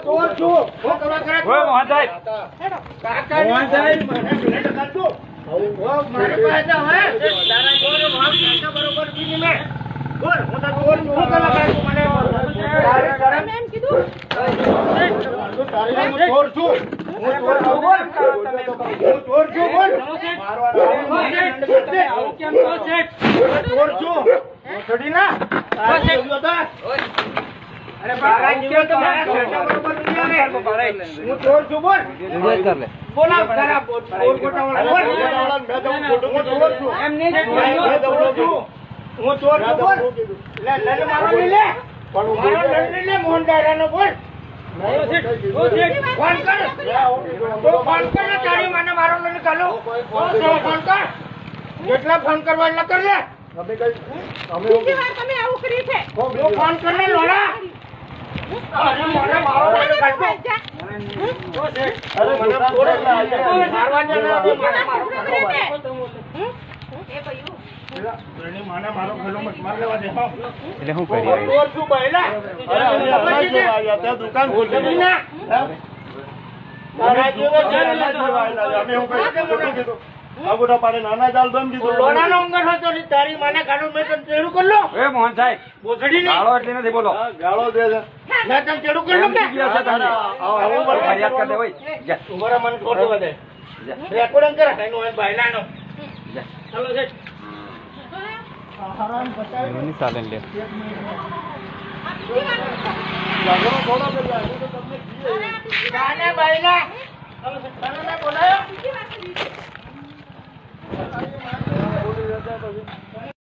ચોર છું. હું કરવા કરે છો? મોહનભાઈ કાકા મોહનભાઈ મને ભેટ કરજો. મારે પાસે હવે તારા જોડે ભાગ કાકા બરોબર બીજી મે બોલ હું તો ચોર છું. હું કરવા કરે છું? મને તારે શરમ એમ કીધું તારે હું ચોર છું. હું ચોર છું બોલ. હું ચોર છું બોલ. આવું કેમ કહો છે? ચોર છું. હું છોડી ના તારે જોયો તા. અરે બારા જીવો તો મારા કાકા બરોબર બીજી મે હું ચોર છું બોલ. બોલાવ ખરા બોલ ગોટાવાળા બોલ. હું ચોર છું. એમ નહીં હું ચોર છું. હું ચોર છું બોલ. લે લે મારો લે લે મારો લે મોહન દાદાનો બોલ. ફોન કર તો ફોન કર ને તારી મને મારો લઈને ચાલો ફોન કર. કેટલા ફોન કરવા એટલે કર લે. બીજી વાર તમે આવું કર્યું છે. તો ફોન કર ને લોડા. અરે મને મારો લઈને કાઢો. અરે મને થોડે મારવા દે ને મને મારો એ ભયું એની માને મારો ખેલો મત માર લેવા દે. એટલે હું કરી ચોર છું બહેલા. અરે હમણાં જ આવ્યા ત્યાં દુકાન ખોલી ના તારા જેવો છે ને અમે હું કીધું આ ગોટા પાડે નાના જાલ બંધ કીધું લોડાનો અંગર હતો ને તારી માને કાઢું મેં તને ચેડું કર લો. એ મોહન સાહેબ બોસડી ની ગાળો એટલે નથી બોલો. ગાળો દે છે મેં તને ચેડું કર લો કે આવું ફરિયાદ કરી દે હોય જા ઉભરા મને છોડવા દે. રેકોર્ડિંગ કર એનો હોય બહેલાનો. ચાલો છે એની ચાલે લે ગાને બહેલા તને બોલાયો.